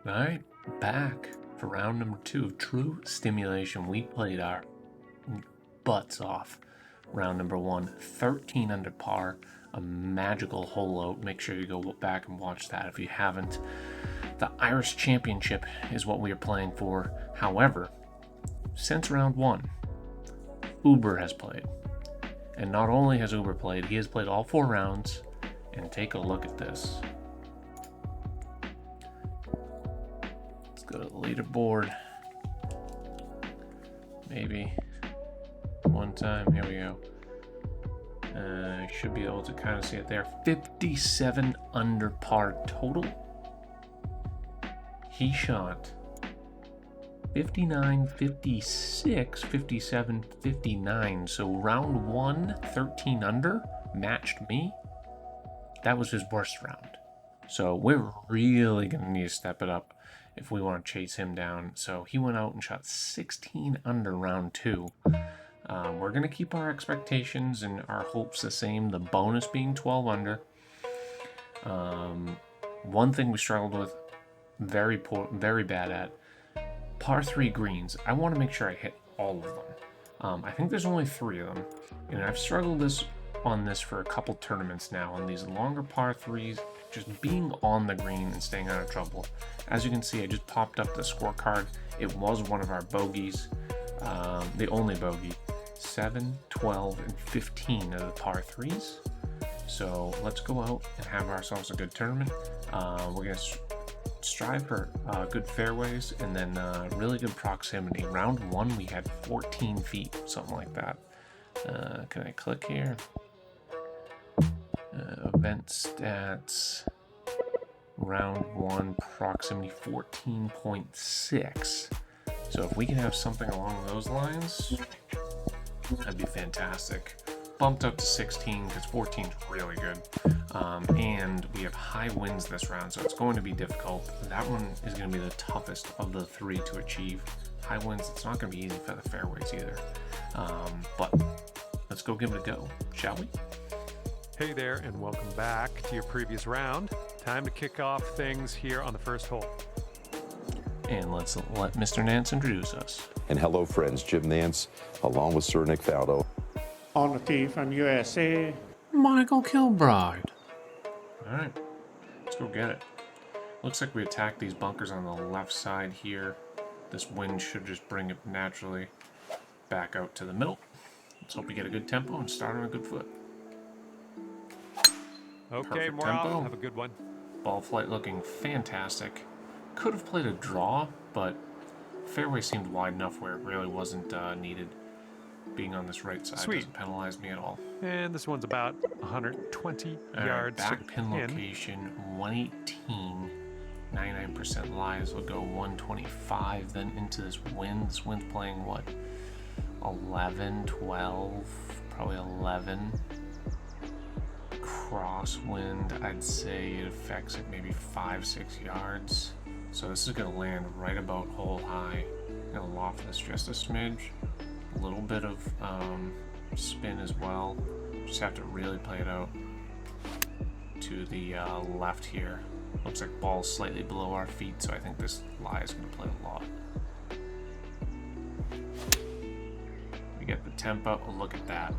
All right, back for round number 2 of True Stimulation. We played our butts off. Round number 1, 13 under par, a magical hole out. Make sure you go back and watch that if you haven't. The Irish Championship is what we are playing for. However, since round 1, Uber has played. And not only has Uber played, he has played all 4 rounds. And take a look at this. Let's go to the leaderboard. Maybe one time. Here we go. I should be able to kind of see it there. 57 under par total. He shot 59, 56, 57, 59. So round 1, 13 under, matched me. That was his worst round. So we're really going to need to step it up if we want to chase him down. So he went out and shot 16 under round 2. We're going to keep our expectations and our hopes the same, the bonus being 12 under. One thing we struggled with, very bad at, par 3 greens. I want to make sure I hit all of them. I think there's only 3 of them, and I've struggled on this for a couple tournaments now, on these longer par 3s, just being on the green and staying out of trouble. As you can see, I just popped up the scorecard. It was one of our bogeys, the only bogey. 7, 12, and 15 of the par 3s. So let's go out and have ourselves a good tournament. We're going to strive for good fairways and then really good proximity. Round 1 we had 14 feet, something like that. Can I click here? Event stats. Round 1 proximity 14.6. So if we can have something along those lines, that'd be fantastic. Bumped up to 16 because 14 is really good. And we have high winds this round, so it's going to be difficult. That one is going to be the toughest of the 3 to achieve. High winds, it's not going to be easy for the fairways either. But let's go give it a go, shall we? Hey there, and welcome back to your previous round. Time to kick off things here on the first hole. And let's let Mr. Nance introduce us. And hello, friends. Jim Nance, along with Sir Nick Faldo. On the tee from USA. Michael Kilbride. All right, let's go get it. Looks like we attack these bunkers on the left side here. This wind should just bring it naturally back out to the middle. Let's hope we get a good tempo and start on a good foot. Okay, Perfect more tempo. off. Have a good one. Ball flight looking fantastic. Could have played a draw, but fairway seemed wide enough where it really wasn't needed. Being on this right side Sweet. doesn't penalize me at all. And this one's about 120 yards Back to pin the location 118. 99% lies will go 125. Then into this wind. This wind's playing what? 11, 12, probably 11. Crosswind, I'd say it affects it maybe 5-6 yards. So this is going to land right about hole high. I'm going to loft this just a smidge. A little bit of spin as well. Just have to really play it out to the left here. Looks like ball's slightly below our feet, so I think this lie is going to play a lot. We get the tempo. Oh, look at that.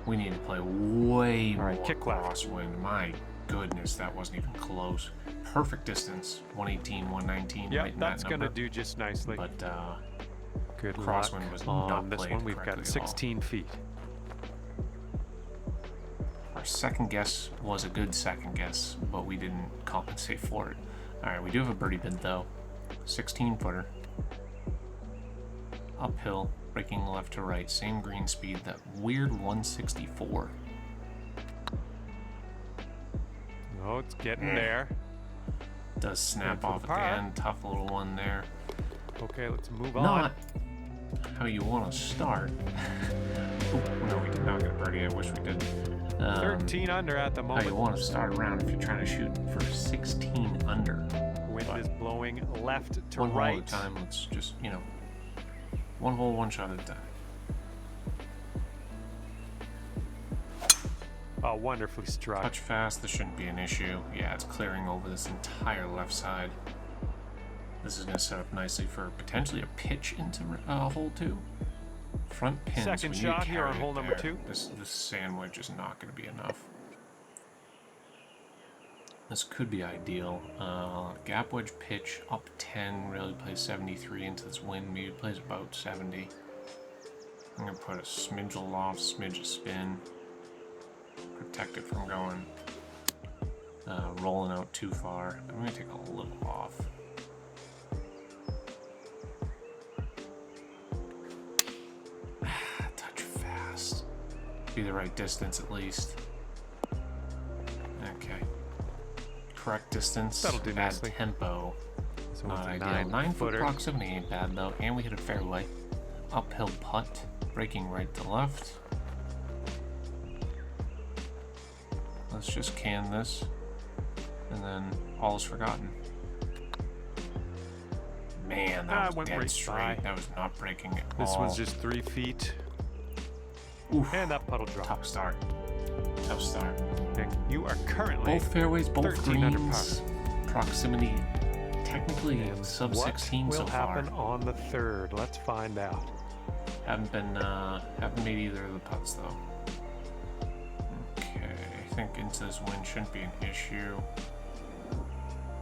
We need to play way more kick left. crosswind. My goodness, that wasn't even close. Perfect distance, 118, 119. Yeah, right in that's that going to number. do just nicely. But Good crosswind luck was on not this played one. We've correctly got at all. 16 feet. Our second guess was a good second guess, but we didn't compensate for it. All right, we do have a birdie bid though. 16 footer. Uphill, breaking left to right, same green speed, that weird 164. Oh, it's getting there. Does snap Good for off the par. again. Tough little one there. Okay, let's move on. Not how you want to start. Oop, no, we did not get a birdie. I wish we did. 13 under at the How moment. you want to start around if you're trying to shoot for 16 under. Wind But is blowing left to one right. hole at a time. Let's just, one hole, one shot at a time. Oh, wonderfully struck. Touch fast. This shouldn't be an issue. Yeah, it's clearing over this entire left side. This is going to set up nicely for potentially a pitch into hole 2. Front pins. Second we need to shot here carry on hole it number there. 2. This sand wedge is not going to be enough. This could be ideal. Gap wedge pitch up 10, really plays 73 into this wind. Maybe plays about 70. I'm going to put a smidge of loft, smidge of spin. Protect it from going, rolling out too far. I'm going to take a little off. Touch fast. Be the right distance at least. Okay. Correct distance. That'll do Bad nicely. tempo. So Not it's a ideal. 9 foot footer. proximity ain't bad though, and we hit a fairway. Uphill putt, breaking right to left. Let's just can this, and then all is forgotten. Man, that was went dead right straight. by. That was not breaking at This all. one's just 3 feet. Oof. And that puddle drop. Tough start. Tough start. Nick, you are currently Both fairways, both 13 under greens. Proximity, technically sub what 16 will so far. happen on the 3rd? Let's find out. Haven't made either of the putts though. Okay, I think into this wind shouldn't be an issue.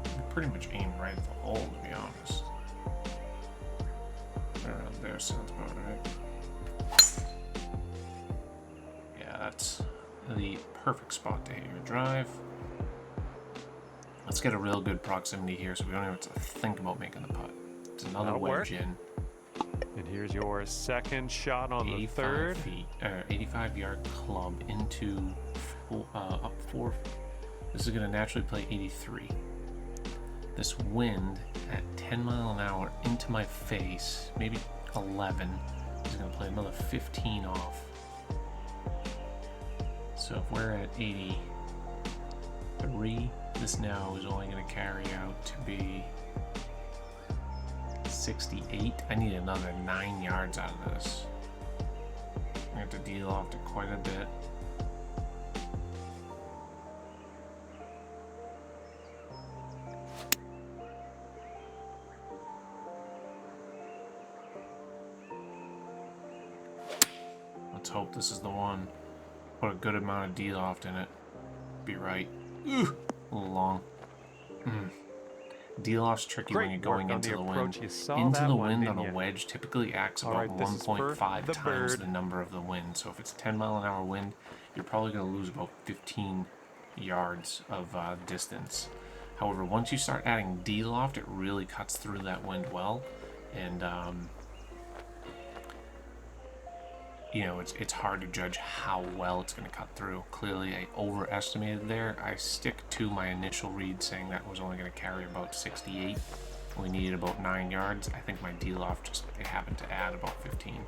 We pretty much aim right at the hole, to be honest. Around there sounds about right. Yeah, that's the perfect spot to hit your drive. Let's get a real good proximity here so we don't even have to think about making the putt. It's another That'll wedge work. in. And here's your second shot on the 85 3rd. feet, 85-yard club into up 4. This is going to naturally play 83. This wind at 10 mile an hour into my face, maybe 11, is going to play another 15 off. So if we're at 83, this now is only going to carry out to be 68. I need another 9 yards out of this. I have to deal off to quite a bit. Let's hope this is the one. Put a good amount of deal off in it. Be right. Ooh, a little long. Deal off's tricky when Great you're going work on into the the approach. wind. You saw Into that the one, wind didn't on a you? wedge typically acts All about right, this is for 1.5 the times bird. the number of the wind. So if it's 10 mile an hour wind, you're probably going to lose about 15 yards of distance. However, once you start adding D-loft, it really cuts through that wind well, and you know, it's hard to judge how well it's going to cut through. Clearly, I overestimated there. I stick to my initial read saying that was only going to carry about 68. We needed about 9 yards. I think my D-loft just it happened to add about 15.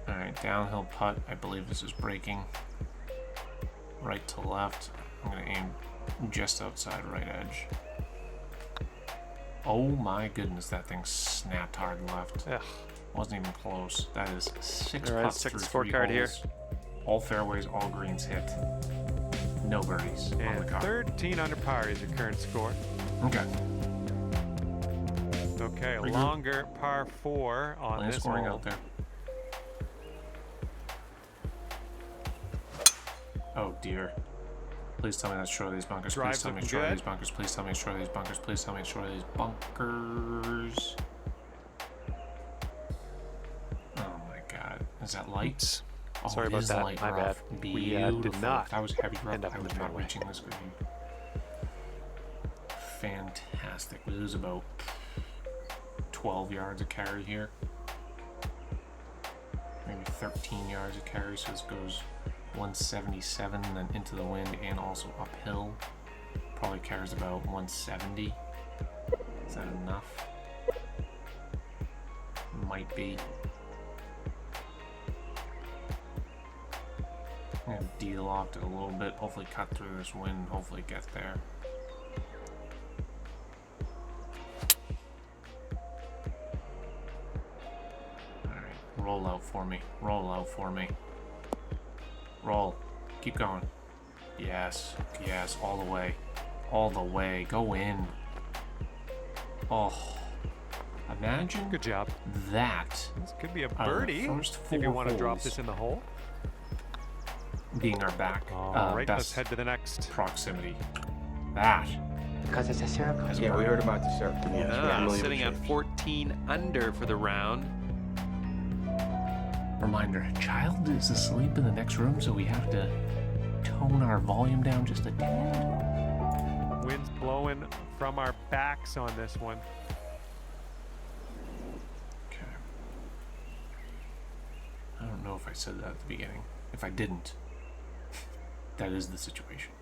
All right, downhill putt. I believe this is breaking. Right to left. I'm going to aim just outside right edge. Oh my goodness, that thing snapped hard left. Ugh. Wasn't even close. That is 6 All right, putts second through 3 scorecard here. holes. All fairways, all greens hit. No birdies on the And card. 13 under par is your current score. Okay. Okay, a Pretty good. longer par 4 on Plenty of this scoring hole. out there. Oh dear. Please tell me that's short of these bunkers. Please Drive's tell me it's looking short of good. these bunkers. Please tell me it's short of these bunkers. Please tell me it's short of these bunkers. Oh my god. Is that light? Oops. Oh, Sorry it about is that. light My rough. bad. We did Beautiful. not If that was heavy rough, end up I in was the not fairway. reaching this green. Fantastic. We lose about 12 yards of carry here. Maybe 13 yards of carry, so this goes 177, then into the wind and also uphill. Probably carries about 170. Is that enough? Might be. I'm gonna deal off it a little bit, hopefully cut through this wind, hopefully get there. Alright, roll out for me. Roll out for me. Roll. Keep going. Yes, yes, all the way. all the way. Go in. Oh, imagine Good job. that This could be a out of the birdie first if you four want to drop holes this in the hole. being our back All right, let's best head to the next. proximity. That. Because it's a circle. Yeah, we heard about the circle. Yeah, Sitting at 14 under for the round. Reminder, child is asleep in the next room, so we have to tone our volume down just a tad. Wind's blowing from our backs on this one. Okay. I don't know if I said that at the beginning. If I didn't, that is the situation.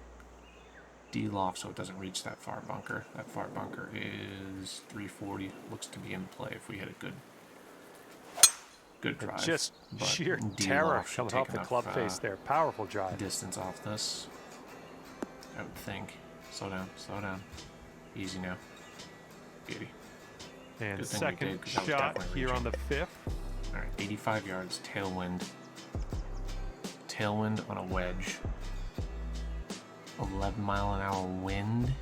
D-loft so it doesn't reach that far bunker. That far bunker is 340. Looks to be in play if we hit a good drive. Just but sheer D-loft terror should coming take off the enough, club face there. Powerful drive. distance off this. I would think. Slow down, slow down. Easy now. Beauty. And Good thing we second did, 'cause that was shot definitely here on reaching. the 5th. Alright, 85 yards, tailwind. Tailwind on a wedge. 11-mile-an-hour wind.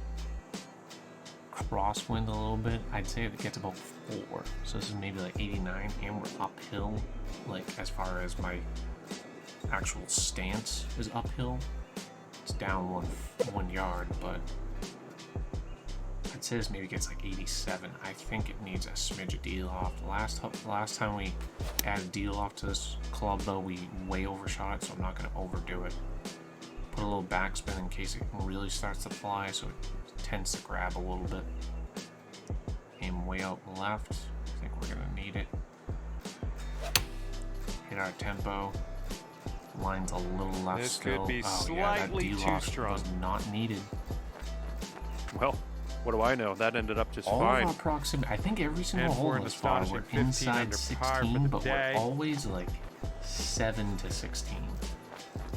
Crosswind a little bit. I'd say it gets about 4. So this is maybe like 89, and we're uphill. Like, as far as my actual stance is uphill. It's down one yard, but I'd say this maybe gets like 87. I think it needs a smidge of D-loft. Last time we added D-loft to this club, though, we way overshot it, so I'm not going to overdo it. Put a little backspin in case it really starts to fly, so it tends to grab a little bit. Aim way out left. I think we're going to need it. Hit our tempo. Line's a little left This still. could be Oh, yeah, that slightly too D-loft strong. was not needed. Well, what do I know? That ended up just All fine. of our proximity, I think every single And hole for an was far. astonishing We're 15 inside under par for 16, the but day. we're always like 7 to 16.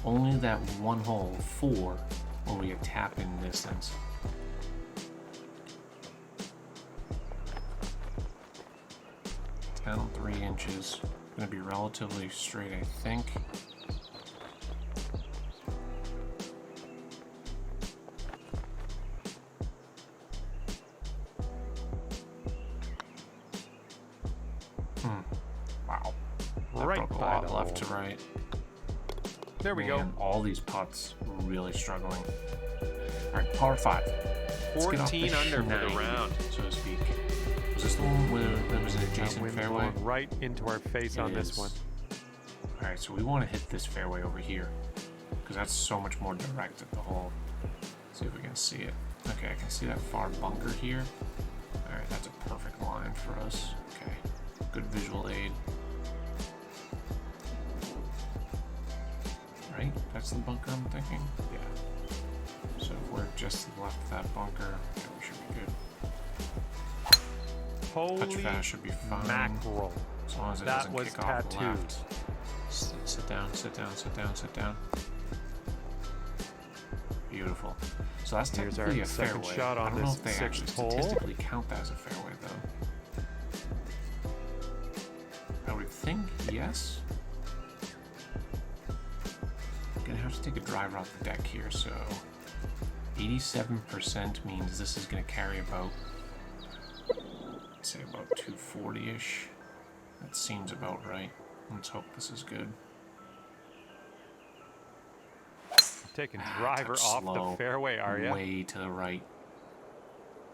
Only that one hole, 4, where we get tap in distance. Down 3 inches. Gonna be relatively straight, I think. Wow. That Right broke a by lot the left hole. to right. There we go. Man, all these putts really struggling. All right, par 5. Let's get off 14 under for the shenanigans, round. so to speak. Was this the one where there was an That adjacent wind fairway? blowing right into our face on It this is. one. All right, so we want to hit this fairway over here because that's so much more direct at the hole. See if we can see it. Okay, I can see that far bunker here. All right, that's a perfect line for us. Okay, good visual aid. Right, that's the bunker I'm thinking. Yeah. So if we're just to the left of that bunker, okay, we should be good. Touch Holy fast should be fine. mackerel. As long as it That doesn't was kick off the tattooed. left. Sit down, sit down, sit down, sit down. Beautiful. So that's Here's our technically a second fairway. shot on I don't know this if they actually sixth hole. statistically count that as a fairway, though. I would think yes. Gonna have to take a driver off the deck here, so 87% means this is gonna carry about, let's say about 240-ish. That seems about right. Let's hope this is good. Taking driver Touch off slow, the fairway, are you? way to the right.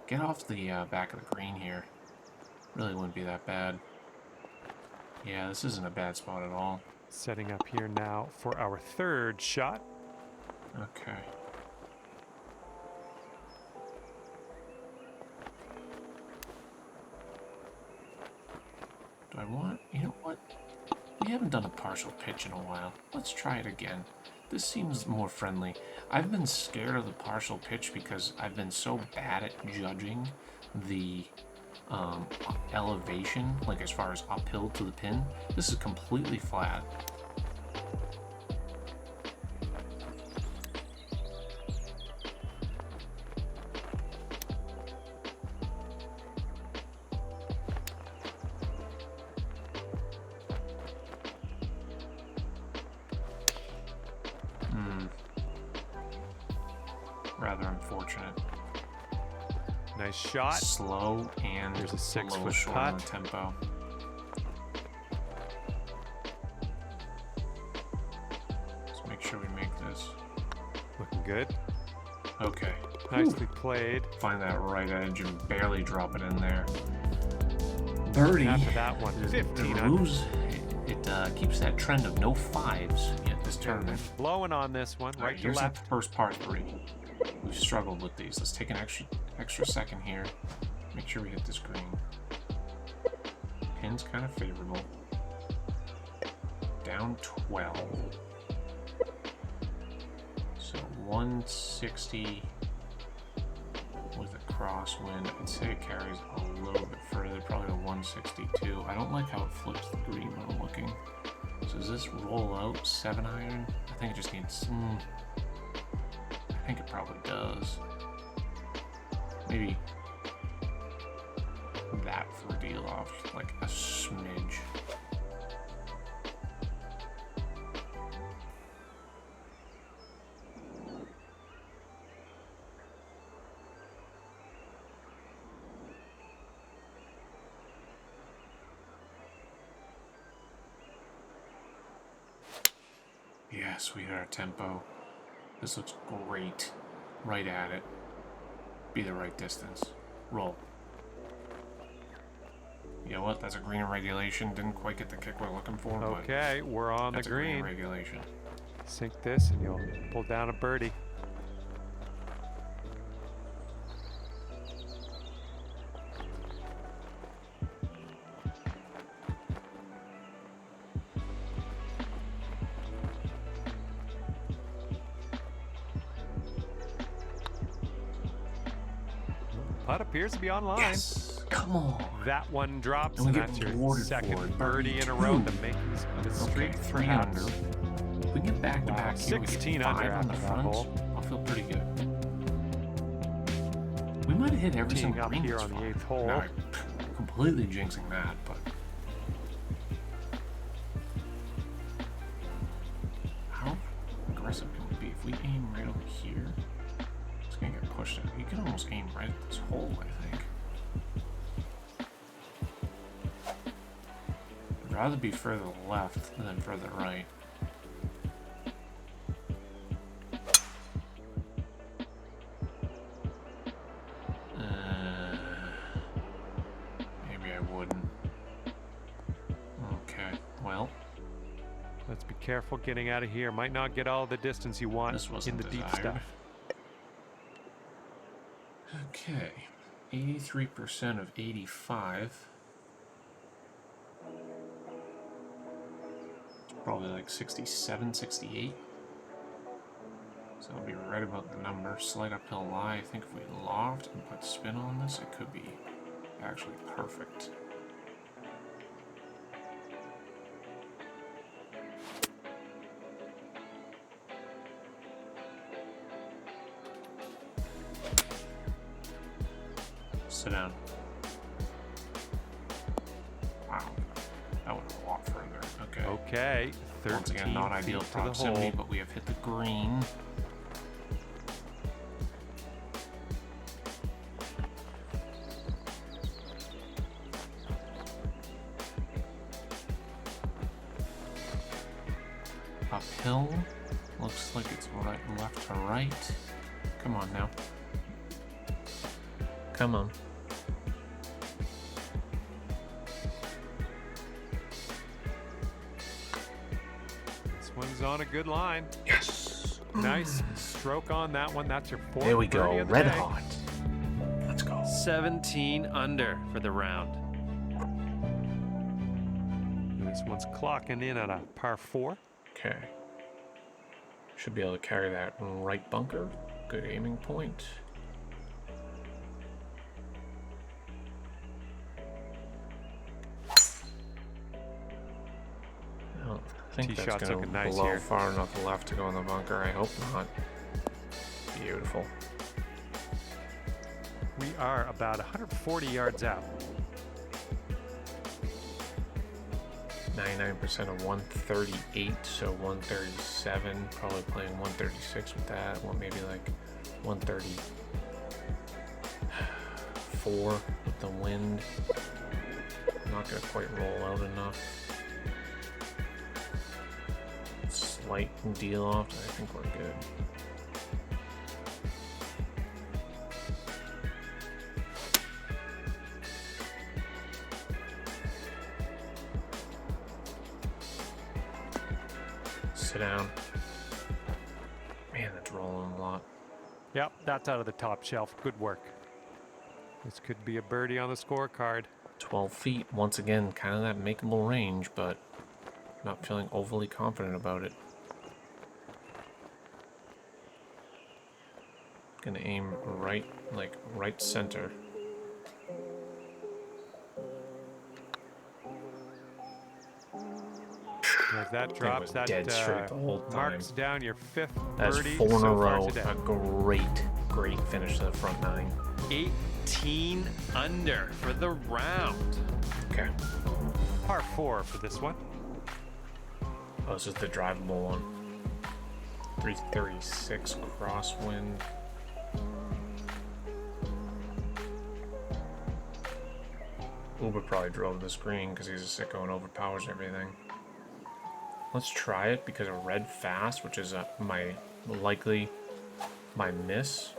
Get off the back of the green here. Really wouldn't be that bad. Yeah, this isn't a bad spot at all. Setting up here now for our third shot. Okay. Do I want... You know what? We haven't done a partial pitch in a while. Let's try it again. This seems more friendly. I've been scared of the partial pitch because I've been so bad at judging the elevation, like as far as uphill to the pin. This is completely flat. Rather unfortunate. Nice shot. Slow and There's a 6 little foot short on putt. the tempo. Let's make sure we make this. Looking good. Okay. Nicely played. Find that right edge and barely drop it in there. Birdie. After that one, It 15 under. moves. It keeps that trend of no fives yet this tournament. Blowing on this one, All right, right to here's that left. first par 3. We've struggled with these. Let's take an extra second here. Make sure we hit this green. Pin's kind of favorable. Down 12. So 160 with a crosswind. I'd say it carries a little bit further, probably to 162. I don't like how it flips the green when I'm looking. So does this roll out 7 iron? I think it just needs I think it probably does. Maybe that for a deal off, like a smidge. Yes, we hit our tempo. This looks great. Right at it. Be the right distance. Roll. You know what? That's a green in regulation. Didn't quite get the kick we're looking for, but Okay, we're on the that's a green in green. regulation. Sink this and you'll pull down a birdie. Putt appears to be online. Yes! Come on! That one drops, And we and get that's your rewarded for second it. birdie in a row to make this Okay, streak 3 perhaps. under. If we can get back to Wow, back here, we 16 get 5 under on the after that front. hole. I'll feel pretty good. We might have hit every Teeing single up green here this on the far. 8th hole. No, I'm completely jinxing that, but how aggressive can we be? If we aim right over here, it's gonna get pushed out. You can almost aim right at this hole, I think. I'd rather be further left than further right. Maybe I wouldn't. Okay, well, Let's be careful getting out of here. Might not get all the distance you want this in wasn't the deep desired. stuff. Okay, 83% of 85. Probably like 67, 68. So I'll be right about the number. Slight uphill lie. I think if we loft and put spin on this, it could be actually perfect. Sit down. Wow, that went a lot further. Okay. Okay, 13 Once again, not ideal feet to the proximity, hole. but we have hit the green. Uphill. Looks like it's right, left to right. Come on now. Come on. This one's on a good line. Yes. Nice stroke on that one. That's your fourth There we birdie go. of the Red day. hot. Let's go. 17 under for the round. This one's clocking in at a par 4. Okay. Should be able to carry that right bunker. Good aiming point. I think Tee that's shot's going looking to nice blow here. far enough left to go in the bunker. I hope not. Beautiful. We are about 140 yards out. 99% of 138, so 137. Probably playing 136 with that. Well, maybe like 130. 4 with the wind. Not gonna quite roll out enough. Slight deal off. I think we're good. Sit down. Man, that's rolling a lot. Yep, that's out of the top shelf. Good work. This could be a birdie on the scorecard. 12 feet. Once again, kind of that makeable range, but not feeling overly confident about it. Gonna aim right, like right center. As that drops, that dead straight the whole time. marks down your 5th That's birdie 4 in so a far row. today. A great finish to the front 9. 18 under for the round. Okay. Par 4 for this one. Oh, this is the drivable one. 336 crosswind. Uber probably drove this green because he's a sicko and overpowers everything. Let's try it because a red fast, which is my miss,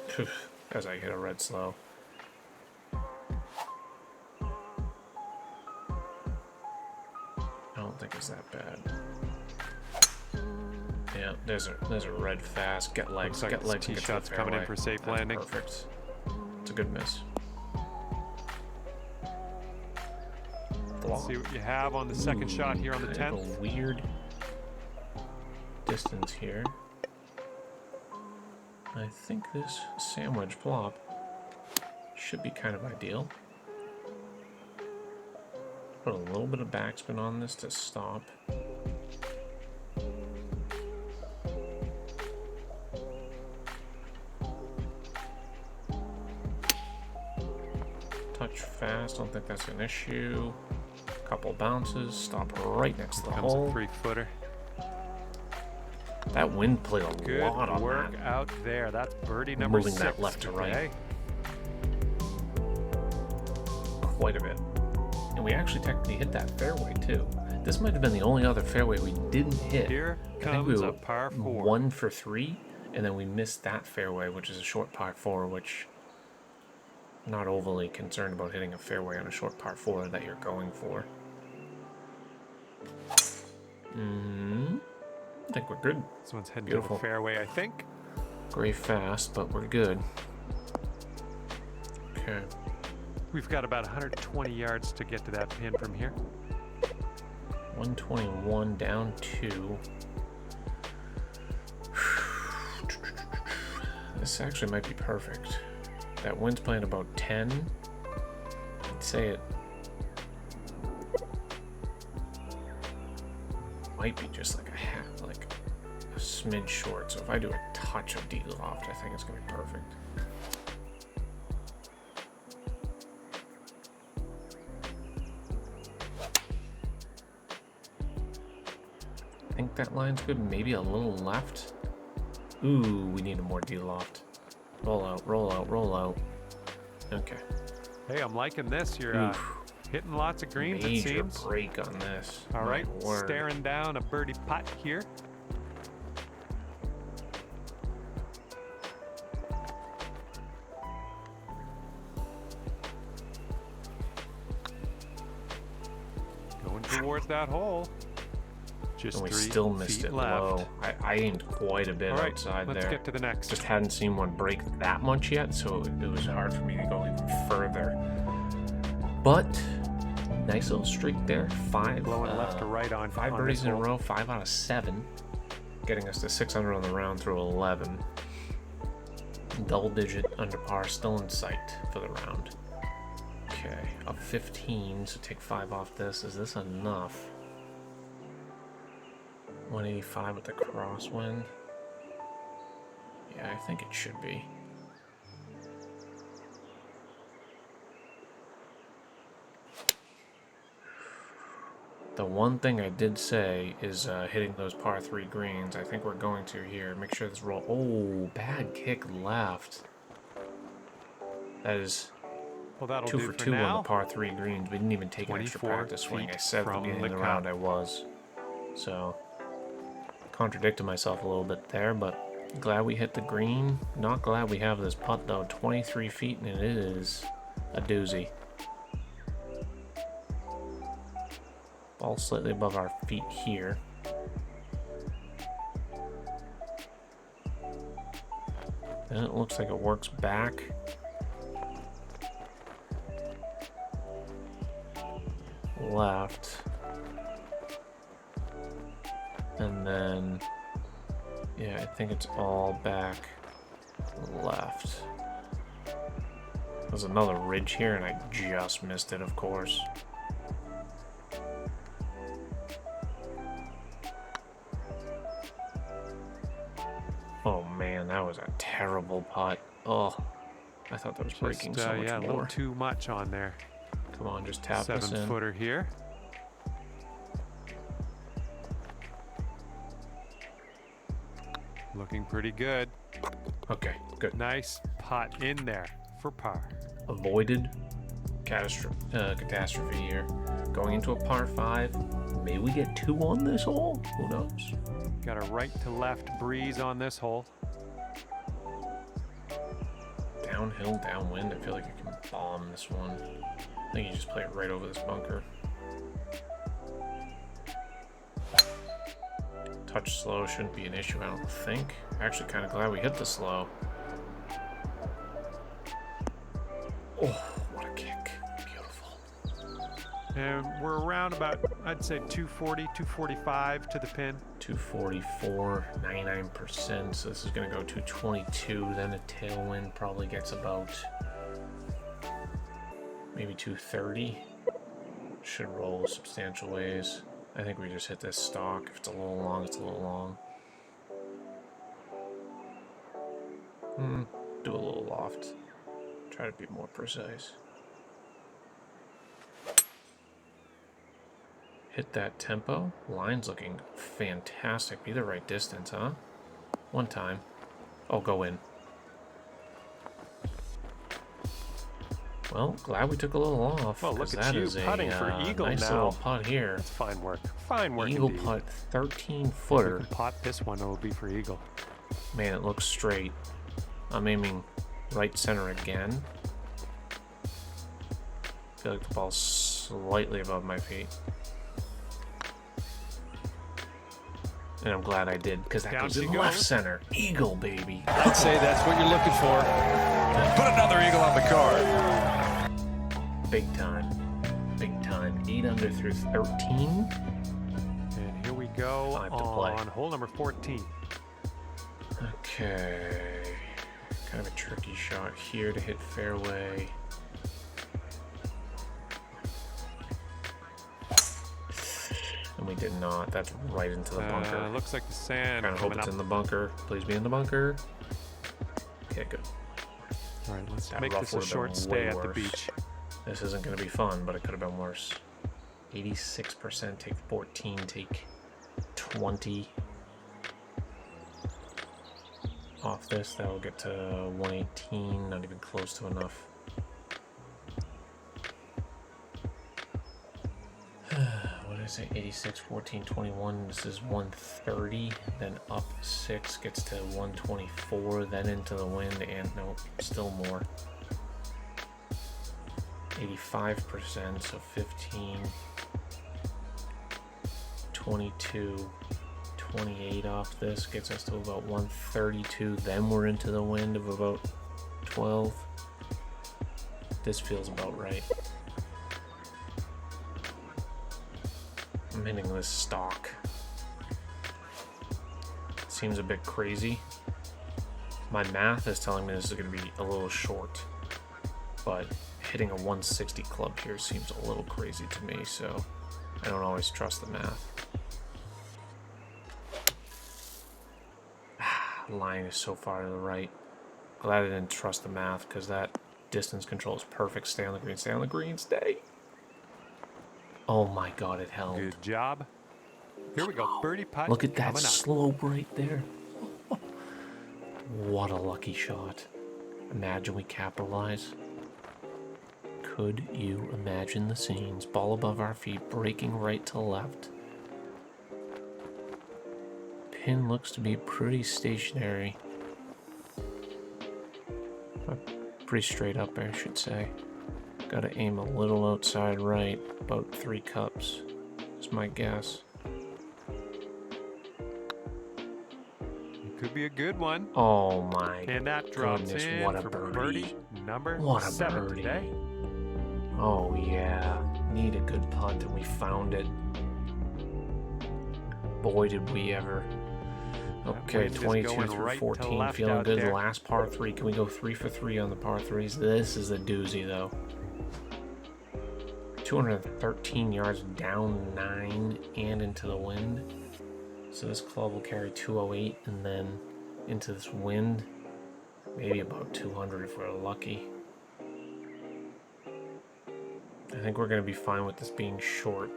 as I hit a red slow. I don't think it's that bad. Yeah, there's a red fast. Get legs. Looks like Get this legs. tee Get to the shot's coming in fairway. for safe That's landing. Perfect. It's a good miss. Let's see what you have on the second shot here on the Kind of 10th. a weird distance here. I think this sandwich plop should be kind of ideal. Put a little bit of backspin on this to stop. Touch fast, don't think that's an issue. Couple bounces, stop right next to the Comes hole. a 3-footer. That wind played a Good lot on work that. out there. That's birdie number Moving 6 that left to right. today. Quite a bit. And we actually technically hit that fairway too. This might have been the only other fairway we didn't hit. Here I think we comes were a par 4. 1 for 3, and then we missed that fairway, which is a short par 4, which I'm not overly concerned about hitting a fairway on a short par 4 that you're going for. I think we're good. This one's heading Beautiful. to the fairway, I think. Gray fast, but we're good. Okay. We've got about 120 yards to get to that pin from here. 121 down 2. This actually might be perfect. That wind's playing about 10. I'd say it might be just like a hat, like a smidge short. So if I do a touch of D-loft, I think it's gonna be perfect. I think that line's good. Maybe a little left. Ooh, we need a more D-loft. Roll out, roll out, roll out. Okay. Hey, I'm liking this. You're Oof. hitting lots of greens, it Major seems. break on this. All My right, word. staring down a birdie putt here. Going towards that hole. Just And we 3 still missed feet it left. low. I aimed quite a bit All right, outside let's there. get to the next. Just hadn't seen one break that much yet, so it was hard for me to go even further. But nice little streak there. 5 Blowing left to right on 5 on birdies this in a hole. row, 5 out of 7, getting us to 600 on the round through 11. Double digit under par still in sight for the round. Okay, up 15, so take 5 off this. Is this enough? 185 with the crosswind. Yeah, I think it should be. The one thing I did say is hitting those par 3 greens. I think we're going to here. Make sure this roll. Oh, bad kick left. That is Well, that'll 2 do for for 2 on now. the par 3 greens. We didn't even take an extra 24 practice swing. I feet said at the from beginning of the the round cup. I was. So, contradicted myself a little bit there, but glad we hit the green. Not glad we have this putt, though. 23 feet, and it is a doozy. Ball slightly above our feet here. And it looks like it works back. Left. And then, yeah, I think it's all back left. There's another ridge here, and I just missed it, of course. Oh man, that was a terrible putt. Oh, I thought that was breaking so much yeah, a more. little too much on there. Come on, just tap this in. 7-footer here. Looking pretty good. Okay, good. Nice putt in there for par. Avoided catastrophe here. Going into a par 5. Maybe we get 2 on this hole. Who knows? Got a right to left breeze on this hole. Downhill, downwind. I feel like I can bomb this one. I think you just play it right over this bunker. Touch slow shouldn't be an issue, I don't think. Actually, kind of glad we hit the slow. Oh, what a kick. Beautiful. And we're around about, I'd say 240, 245 to the pin. 244, 99%. So this is going to go 222. Then a tailwind probably gets about maybe 230. Should roll substantial ways. I think we just hit this stock. If it's a little long, it's a little long. Do a little loft. Try to be more precise. Hit that tempo. Line's looking fantastic. Be the right distance, huh? One time. Oh, go in. Well, glad we took a little off. Well, look 'cause at that you is putting a, for eagle nice now. little putt here. That's fine work. Fine work Eagle indeed. putt, 13 We footer. can pot this one, it'll be for eagle. Man, it looks straight. I'm aiming right center again. Feel like the ball's slightly above my feet. And I'm glad I did, because that Down goes she in left goes. center. Eagle, baby. I'd say that's what you're looking for. Put another eagle on the card. Big time. Big time. 8 under through 13. And here we go 5 to play. on hole number 14. Okay. Kind of a tricky shot here to hit fairway. And we did not. That's right into the bunker. Looks like the sand Kind of hope coming it's up. in the bunker. Please be in the bunker. Okay, good. All right, let's That make rough this a would've short been stay way at the worse. beach. This isn't going to be fun, but it could have been worse. 86%, take 14, take 20. Off this, that'll get to 118, not even close to enough. What did I say? 86, 14, 21. This is 130. Then up 6 gets to 124. Then into the wind, and nope, still more. 85%, so 15. 22. 28 off this gets us to about 132. Then we're into the wind of about 12. This feels about right. I'm hitting this stock. Seems a bit crazy. My math is telling me this is going to be a little short, but hitting a 160 club here seems a little crazy to me, so I don't always trust the math. Line is so far to the right. Glad I didn't trust the math, because that distance control is perfect. Stay on the green, stay on the green, stay. Oh my god, it held. Good job. Here we go. Birdie putt. Look at that coming up. slope right there. What a lucky shot. Imagine we capitalize. Could you imagine the scenes? Ball above our feet, breaking right to left. Pin looks to be pretty stationary. Pretty straight up, I should say. Gotta aim a little outside right, about 3 cups. That's my guess. Could be a good one. Oh my And that drops goodness, in what a for birdie. number What a 7 birdie. today. Oh yeah, need a good punt, and we found it. Boy, did we ever. Okay, wind is 22 going through right to 14, left feeling out good. there. Last par 3, can we go 3 for 3 on the par 3s? This is a doozy, though. 213 yards down 9 and into the wind. So this club will carry 208, and then into this wind, maybe about 200 if we're lucky. I think we're going to be fine with this being short.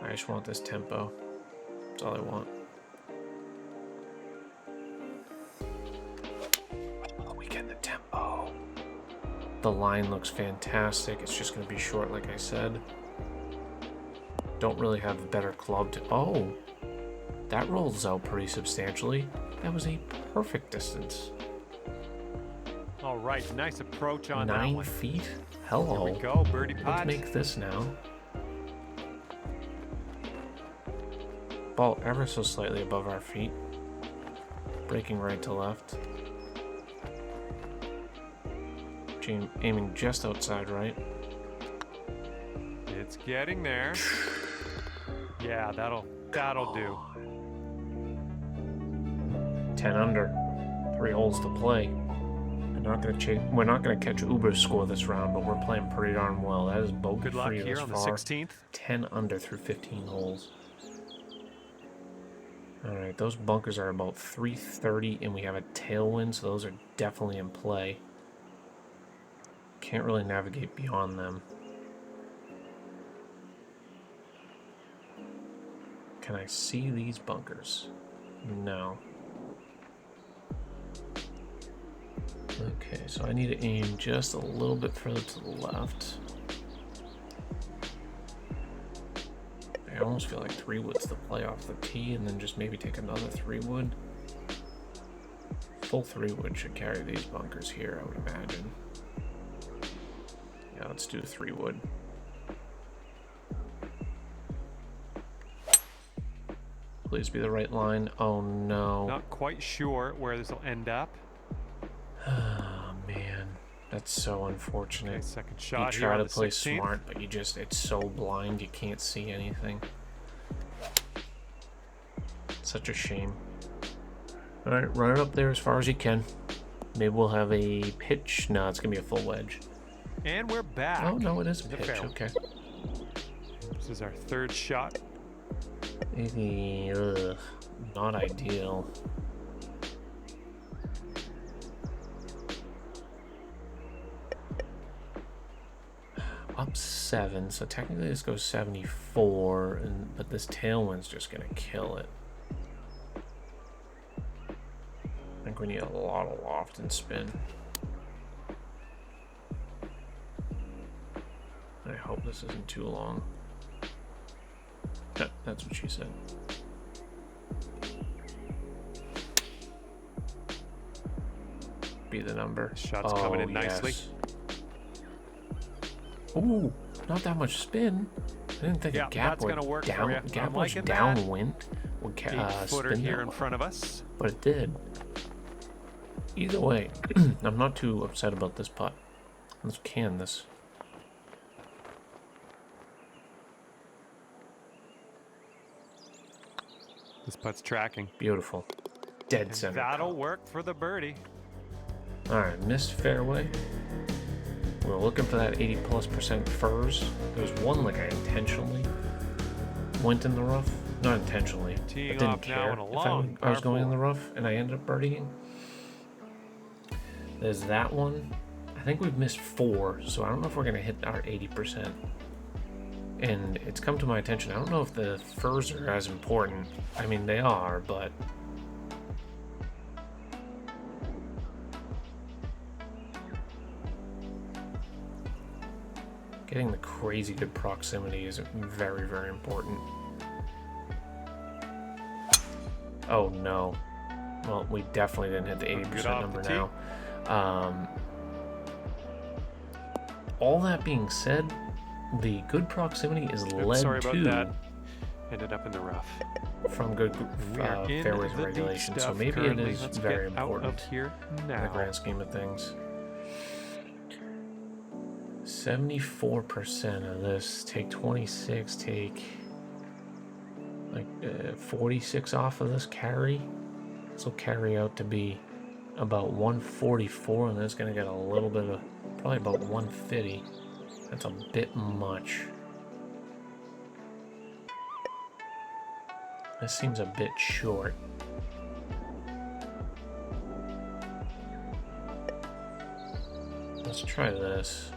I just want this tempo. That's all I want. Oh, we get the tempo. The line looks fantastic. It's just going to be short, like I said. Don't really have a better club to... Oh! That rolls out pretty substantially. That was a perfect distance. All right, nice approach on that 9 one. feet? Hello. Here we go, birdie Let's pot. make this now. Ball ever so slightly above our feet. Breaking right to left. Aiming just outside right. It's getting there. Yeah, that'll do. 10 under. 3 holes to play. We're not gonna catch Uber's score this round, but we're playing pretty darn well. That is bogey Good luck free here thus on the far. 16th. 10 under through 15 holes. Alright, those bunkers are about 330, and we have a tailwind, so those are definitely in play. Can't really navigate beyond them. Can I see these bunkers? No. Okay, so I need to aim just a little bit further to the left. I almost feel like 3-wood's the play off the tee, and then just maybe take another 3-wood. Full 3-wood should carry these bunkers here, I would imagine. Yeah, let's do 3-wood. Please be the right line. Oh no. Not quite sure where this will end up. Oh man, that's so unfortunate. Okay, second You shot here try on to the play 16th. smart, but it's so blind you can't see anything. Such a shame. Alright, run it up there as far as you can. Maybe we'll have a pitch. No, it's gonna be a full wedge. And we're back. Oh no, it is a in the pitch. fairway. Okay. This is our third shot. Ugh, not ideal. Up 7, so technically this goes 74, but this tailwind's just gonna kill it. I think we need a lot of loft and spin. I hope this isn't too long. Yeah, that's what she said. Be the number. Shot's coming in nicely. Ooh, not that much spin. I didn't think Yeah, a gap that's would gonna work down, for ya. gap I'm much liking that. downwind would 8-footer spin here that in way, front of us. but it did. Either way, I'm not too upset about this putt. Let's can this. This putt's tracking. Beautiful. Dead And center. that'll work for the birdie. Alright, missed fairway. We're looking for that 80+% furs. There was one like I intentionally went in the rough. Not intentionally. I Teeing didn't off now care in a if long I was par going in the four. rough and I ended up birdieing. There's that one. I think we've missed 4, so I don't know if we're going to hit our 80%. And it's come to my attention, I don't know if the furs are as important. I mean, they are, but... Getting the crazy good proximity is very, very important. Oh no. Well, we definitely didn't hit the 80% number now. All that being said, the good proximity is led Sorry about to that. Ended up in the rough. from good We are in fairways the regulation, deep so stuff maybe currently. it is Let's very get out important of here in the now. grand scheme of things. 74% of this, take 26, take like 46 off of this carry. This will carry out to be about 144, and that's going to get a little bit of, probably about 150. That's a bit much. This seems a bit short. Let's try this.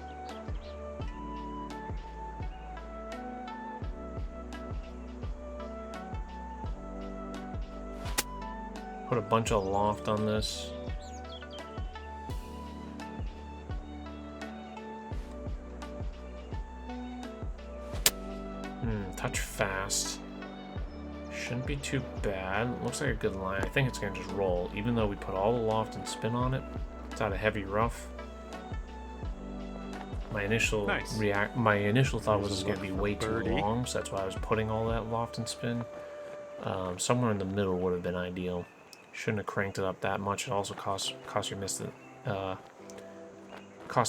Put a bunch of loft on this. Touch fast. Shouldn't be too bad. Looks like a good line. I think it's gonna just roll. Even though we put all the loft and spin on it, it's out of heavy rough. My initial thought was it was gonna be way too long, so that's why I was putting all that loft and spin. Somewhere in the middle would have been ideal. Shouldn't have cranked it up that much. It also cost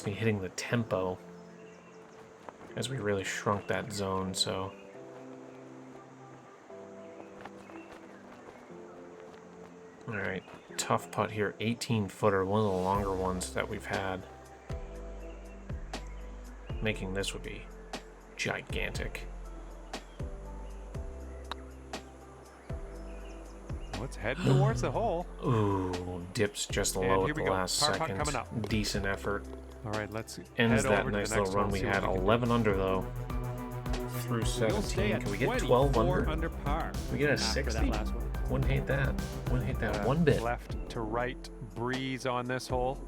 me hitting the tempo as we really shrunk that zone. So. Alright, tough putt here, 18 footer, one of the longer ones that we've had. Making this would be gigantic. Let's head towards the hole. Ooh, dips just low at the last second. Decent effort. All right, let's ends head that over nice to the next little run one, we see what had. we can 11 under though. Through 17. Can we get 12 under? Under par. Can we get a 60? That last one. Wouldn't hate that. Wouldn't hate that one bit. Left to right breeze on this hole.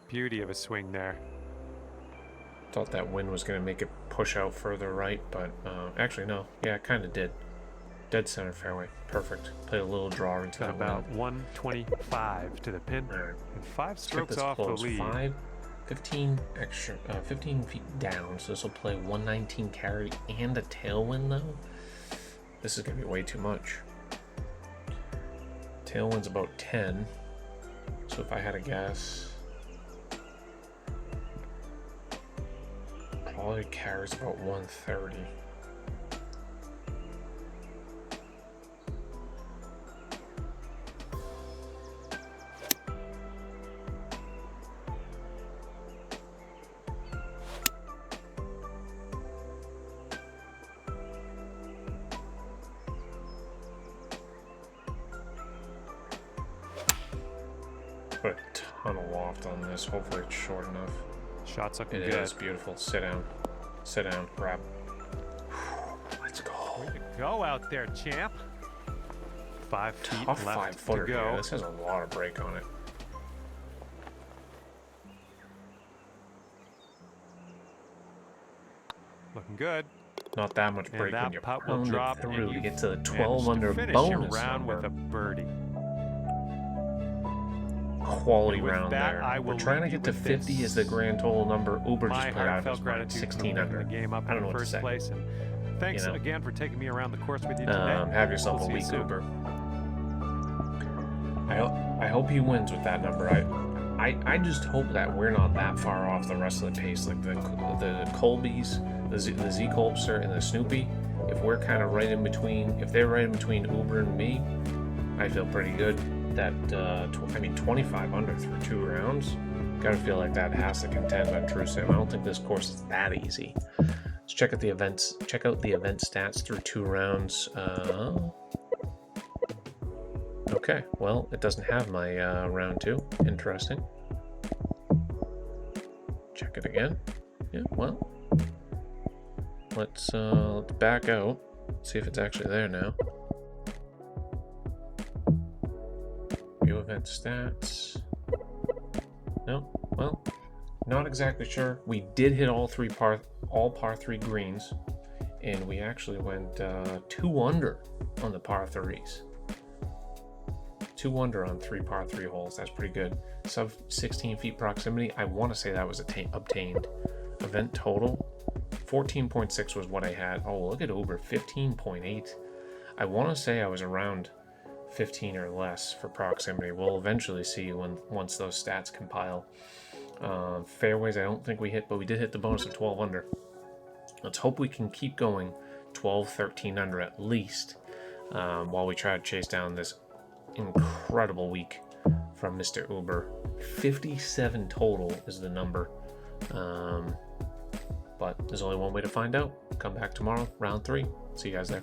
Beauty of a swing there. Thought that wind was going to make it push out further right, but actually no. Yeah, it kind of did. Dead center fairway. Perfect. Played a little draw into Got that about wind. 125 to the pin. All right. And 5 strokes This off the close. lead. 15 feet down, so this will play 119 carry and a tailwind though. This is going to be way too much. Tailwind's about 10, so if I had a guess, probably carries about 130. Put a ton of loft on this. Hopefully it's short enough. Shot's looking It good. is beautiful. Sit down. Sit down. Grab. Let's go. Go out there, champ. 5 feet Tough left 5 footer to here. go. This has a lot of break on it. Looking good. Not that much And break that when you putt will pound drop it through and to you get to the managed 12 to under finish your bonus round number. with a birdie. Quality And with round that, there. I We're will trying to leave you get to with 50 this. as the grand total number. Uber My just played out heartfelt of gratitude 16 for under. picking the game up I don't in know the what to first say. place. And thanks You know. again for taking me around the course with you today. Have yourself We'll a see you week, soon. Uber. I hope he wins with that number. I just hope that we're not that far off the rest of the pace, like the Colbys, the Z Colbster, and the Snoopy. If we're kind of right in between, if they're right in between Uber and me, I feel pretty good. That 25 under through 2 rounds. Gotta feel like that has to contend on True Sim. I don't think this course is that easy. Let's check out the events. Check out the event stats through 2 rounds. Okay, well, it doesn't have my round 2. Interesting. Check it again. Yeah, well, let's back out. See if it's actually there now. View event stats. No, well, not exactly sure. We did hit all par 3 greens, and we actually went 2 under on the par 3s. 2 under on 3 par 3 holes. That's pretty good. Sub 16 feet proximity. I want to say that was obtained. Event total 14.6 was what I had. Oh, look at Uber, 15.8. I want to say I was around 15 or less for proximity. We'll eventually see once those stats compile. Fairways, I don't think we hit, but we did hit the bonus of 12 under. Let's hope we can keep going 12, 13 under at least, while we try to chase down this incredible week from Mr. Uber. 57 total is the number. But there's only one way to find out. Come back tomorrow, round 3. See you guys there.